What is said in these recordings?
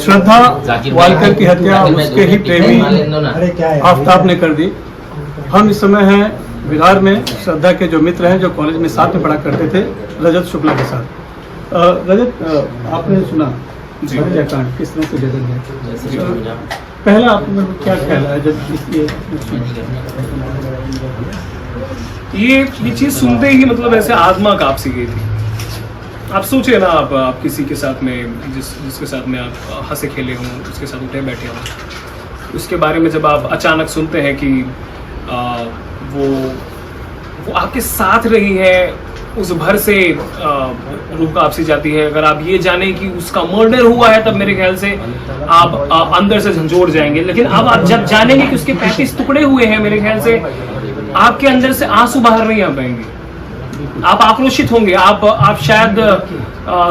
श्रद्धा Walker की हत्या उसके ही प्रेमी आफ्ताब ने कर दी। हम इस समय हैं बिहार में, श्रद्धा के जो मित्र हैं जो कॉलेज में साथ में पढ़ा करते थे, रजत शुक्ला के साथ। रजत, आपने सुना हत्याकांड किस तरह से बदल गया, पहला आपको क्या ख्याल है जब ये चीज सुनते ही मतलब ऐसे आत्मा कांप सी गई थी। आप सोचिए ना, आप किसी के साथ में जिसके साथ में आप हंसे खेले हों, उसके साथ उठे बैठे हों, उसके बारे में जब आप अचानक सुनते हैं कि वो आपके साथ रही है, उस भर से रूह कांप जाती है। अगर आप ये जाने कि उसका मर्डर हुआ है तब मेरे ख्याल से आप अंदर से झंझोड़ जाएंगे। लेकिन अब आप जब जानेंगे कि उसके 35 टुकड़े हुए हैं, मेरे ख्याल से आपके अंदर से आंसू बाहर नहीं आ पाएंगे। आप आक्रोशित होंगे, आप शायद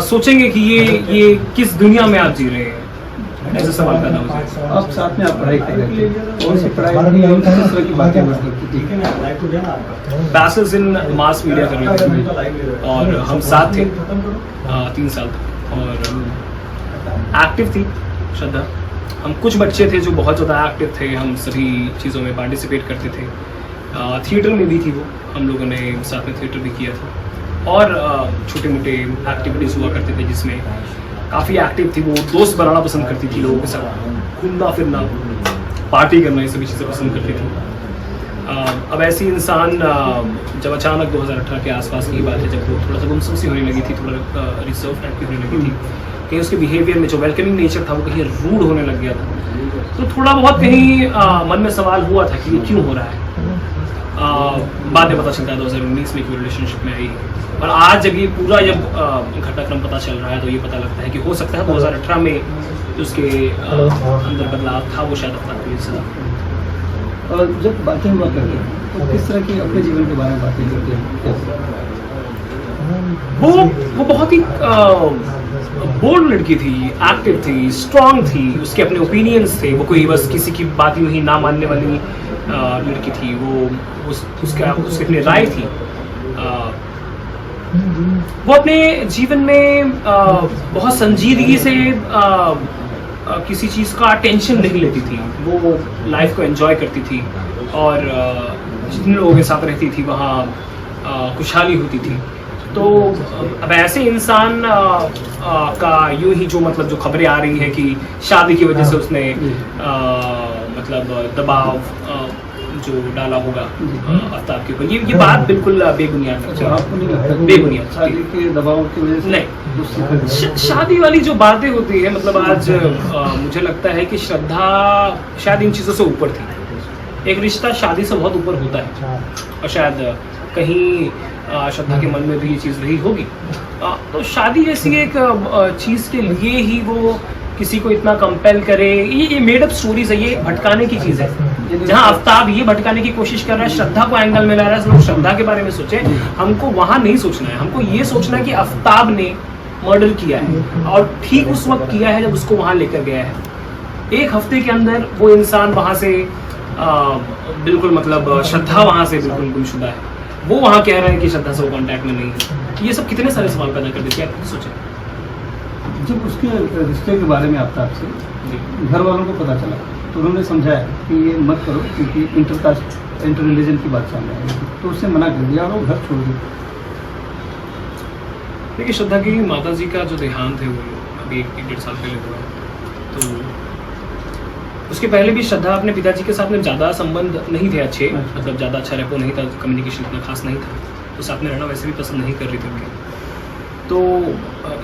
सोचेंगे कि ये किस दुनिया में आप जी रहे हैं। ऐसा सवाल पैदा हो जाए। आप साथ में आप पढ़ाई कर रहे थे, कौन सी पढ़ाई किस तरह की बातें करती थी? बैचलर्स इन मास मीडिया कर रहे थे और हम साथ थे 3 साल तक। और एक्टिव थी श्रद्धा। हम कुछ बच्चे थे जो बहुत ज़्यादा एक्टिव थे, हम सभी चीज़ों में पार्टिसिपेट करते थे। थिएटर में भी थी वो, हम लोगों ने साथ में थिएटर भी किया था और छोटे मोटे एक्टिविटीज़ हुआ करते थे जिसमें काफ़ी एक्टिव थी वो। दोस्त बनाना पसंद करती थी, लोगों के साथ घूमना फिरना, पार्टी करना, ये सभी चीज़ें पसंद करती थी। अब ऐसी इंसान जब अचानक 2018 के आसपास की बात है, जब वो थोड़ा सा गुमसुम सी होने लगी थी, थोड़ा रिजर्व टाइप की होने लगी थी, कहीं उसके बिहेवियर में जो वेलकमिंग नेचर था वो कहीं रूड होने लग गया था, तो थोड़ा बहुत कहीं मन में सवाल हुआ था कि ये क्यों हो रहा है। बाद में पता चलता है 2019 में कोई रिलेशनशिप में आई, और आज जब ये पूरा घटनाक्रम पता चल रहा है तो ये पता लगता है कि हो सकता है 2018 में उसके अंदर बदलाव था, वो शायद अपना कोई सदा। और जब बातें हुआ करती हैं तो किस तरह की अपने जीवन के बारे में बातें करते हैं? वो बहुत ही बोल्ड लड़की थी, एक्टिव थी, स्ट्रांग थी, उसके अपने ओपिनियंस थे, वो कोई बस किसी की बात ही नहीं ना मानने वाली लड़की थी। वो उसके अपनी राय थी। वो अपने जीवन में बहुत संजीदगी से किसी चीज़ का टेंशन नहीं लेती थी, वो लाइफ को एंजॉय करती थी और जितने लोगों के साथ रहती थी वहाँ खुशहाली होती थी। तो अब ऐसे इंसान का यूं ही जो मतलब जो खबरें आ रही हैं कि शादी की वजह से उसने मतलब दबाव जो डाला होगा आफ्ताब के ऊपर, ये बात बिल्कुल बेबुनियाद है। बेबुनियाद शादी के दबाव की वजह से नहीं, शादी वाली जो बातें होती है, मतलब आज मुझे लगता है कि श्रद्धा शायद इन चीज़ों से ऊपर थी। एक रिश्ता शादी से बहुत ऊपर होता है और शायद कहीं श्रद्धा के मन में भी ये चीज़ रही होगी। तो शादी जैसी एक चीज़ के लिए ही वो किसी को इतना कंपेल करे, ये मेड अप स्टोरीज है, ये भटकाने की चीज़ है। जहाँ आफ्ताब ये भटकाने की कोशिश कर रहा है, श्रद्धा को एंगल में ला रहा है, लोग श्रद्धा के बारे में सोचे। हमको वहाँ नहीं सोचना है, हमको ये सोचना है कि आफ्ताब ने मर्डर किया है और ठीक उस वक्त किया है जब उसको वहाँ लेकर गया है। 1 हफ्ते के अंदर वो इंसान वहाँ से बिल्कुल मतलब श्रद्धा वहाँ से बिल्कुल गुमशुदा है। वो वहाँ कह रहा है कि श्रद्धा से वो कॉन्टैक्ट में नहीं है। ये सब कितने सारे सवाल पैदा कर देते हैं, आप सोचें। जब उसके रिश्ते के बारे में आफ्ताब से घर वालों को पता चला तो उन्होंने समझाया कि ये मत करो क्योंकि इंटर रिलीजन की बात सामने आई, तो उससे मना कर दिया और वो घर छोड़ दिया। देखिए, श्रद्धा की माता जी का जो देहांत है वो अभी 1-1.5 साल पहले हुआ, तो उसके पहले भी श्रद्धा अपने पिताजी के साथ में ज़्यादा संबंध नहीं थे अच्छे, मतलब ज़्यादा अच्छा रेपो नहीं था, कम्युनिकेशन इतना खास नहीं था, तो साथ में रहना वैसे भी पसंद नहीं कर रही थी उनके। तो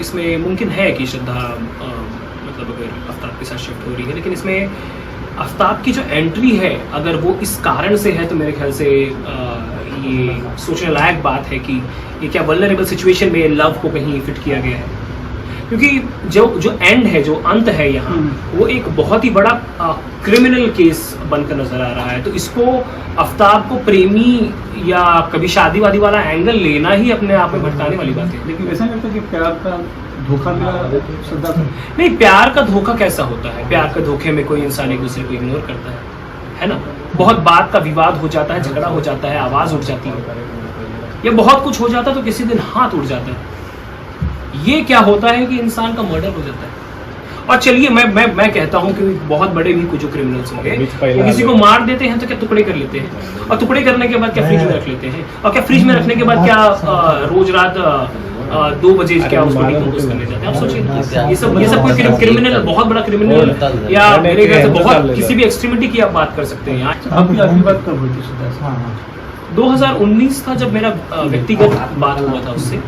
इसमें मुमकिन है कि श्रद्धा मतलब अगर आफ्ताब के साथ शिफ्ट हो रही है, लेकिन इसमें आफ्ताब की जो एंट्री है अगर वो इस कारण से है तो मेरे ख्याल से ये सोचने लायक बात है कि ये क्या वल्नरेबल सिचुएशन में लव को कहीं फिट किया गया है। क्योंकि जो एंड है, जो अंत है यहाँ, वो एक बहुत ही बड़ा क्रिमिनल केस बनकर नजर आ रहा है। तो इसको आफ्ताब को प्रेमी या कभी शादी वादी वाला एंगल लेना ही अपने आप में भटकाने वाली बात है। लेकिन ऐसा लगता है कि प्यार का धोखा मिला श्रद्धा को? नहीं, प्यार का धोखा कैसा होता है? प्यार के धोखे में कोई इंसान एक दूसरे को इग्नोर करता है ना। बहुत बात का विवाद हो जाता है, झगड़ा हो जाता है, आवाज उठ जाती है, या बहुत कुछ हो जाता है तो किसी दिन हाथ उठ जाता है। ये क्या होता है कि इंसान का मर्डर हो जाता है। और चलिए मैं कहता हूँ कि बहुत बड़े भी कुछ जो क्रिमिनल्स होंगे वो किसी को मार देते हैं तो क्या टुकड़े कर लेते हैं, और टुकड़े करने के बाद क्या फ्रिज में रख लेते हैं, और क्या फ्रिज में रखने के बाद क्या रोज रात 2 बजे क्या उसको डिकम्पोज करने जाते हैं। आप सोचिए ये सब कोई क्रिमिनल, बहुत बड़ा क्रिमिनल या मेरे ख्याल से बहुत किसी भी एक्सट्रीमिटी की आप बात कर सकते हैं। आपकी बात कब हुई थी? 2019 था जब मेरा व्यक्तिगत बात हुआ था उससे।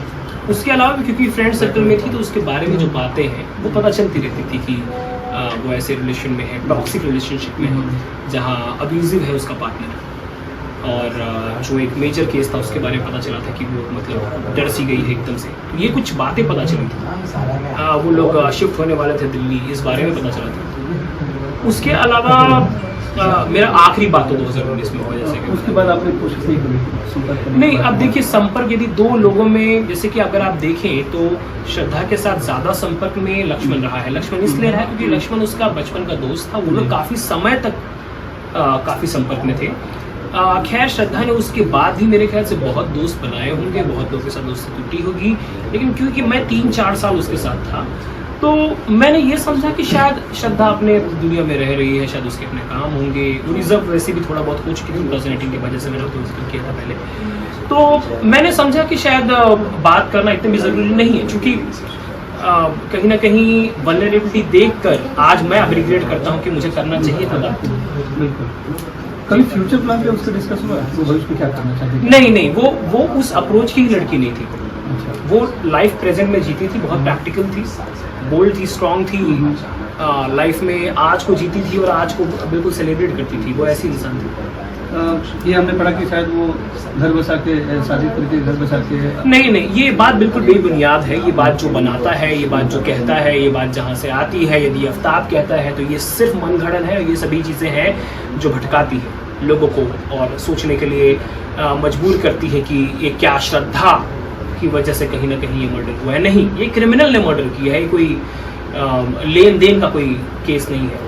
उसके अलावा भी क्योंकि फ्रेंड सर्कल में थी तो उसके बारे में जो बातें हैं वो पता चलती रहती थी कि वो ऐसे रिलेशन में है, टॉक्सिक रिलेशनशिप में है जहाँ अब्यूजिव है उसका पार्टनर। और जो एक मेजर केस था उसके बारे में पता चला था कि वो मतलब डर सी गई है एकदम से, तो ये कुछ बातें पता चली थी। वो लोग शिफ्ट होने वाले थे दिल्ली, इस बारे में पता चला था। उसके अलावा मेरा आखिरी बात तो 2019 में हुआ, जैसे कि उसके बाद आपने कोशिश नहीं करी? नहीं, अब देखिए संपर्क यदि 2 लोगों में, जैसे कि अगर आप देखें तो श्रद्धा के साथ ज्यादा संपर्क में लक्ष्मण रहा है। लक्ष्मण इसलिए रहा है क्योंकि लक्ष्मण उसका बचपन का दोस्त था, वो लोग काफी समय तक काफी संपर्क में थे। खैर श्रद्धा ने उसके बाद भी मेरे ख्याल से बहुत दोस्त बनाए होंगे, बहुत लोगों के साथ दोस्ती टूटी होगी, लेकिन क्योंकि मैं 3-4 साल उसके साथ था तो मैंने ये समझा कि शायद श्रद्धा अपने दुनिया में रह रही है, शायद उसके अपने काम होंगे। वो रिजर्व वैसे भी थोड़ा बहुत हो चुकी थी 2018 की वजह से, मैंने तो जिक्र किया था पहले। तो मैंने समझा कि शायद बात करना इतना भी ज़रूरी नहीं है, क्योंकि कहीं ना कहीं वल्नरेबिलिटी देखकर आज मैं अब रिग्रेट करता हूँ कि मुझे करना चाहिए था बात। बिल्कुल। कभी फ्यूचर प्लान पे उससे डिस्कस हुआ वो भविष्य में क्या करना चाहती है? नहीं, वो उस अप्रोच की लड़की नहीं थी। वो लाइफ प्रेजेंट में जीती थी, बहुत प्रैक्टिकल थी, बोल्ड थी, स्ट्रांग थी, लाइफ में आज को जीती थी और आज को बिल्कुल सेलिब्रेट करती थी। वो ऐसी इंसान थी। ये हमने पढ़ा कि शायद वो घर बसा के शादी करके घर बसा के नहीं, ये बात बिल्कुल बेबुनियाद है। ये बात जो बनाता है, ये बात जो कहता है, ये बात जहाँ से आती है, यदि आफ्ताब कहता है तो ये सिर्फ मनगढ़ंत है। ये सभी चीज़ें हैं जो भटकाती है लोगों को और सोचने के लिए मजबूर करती है कि ये क्या श्रद्धा की वजह से कहीं ना कहीं ये मर्डर हुआ है। नहीं, ये क्रिमिनल ने मर्डर किया है, कोई लेन देन का कोई केस नहीं है।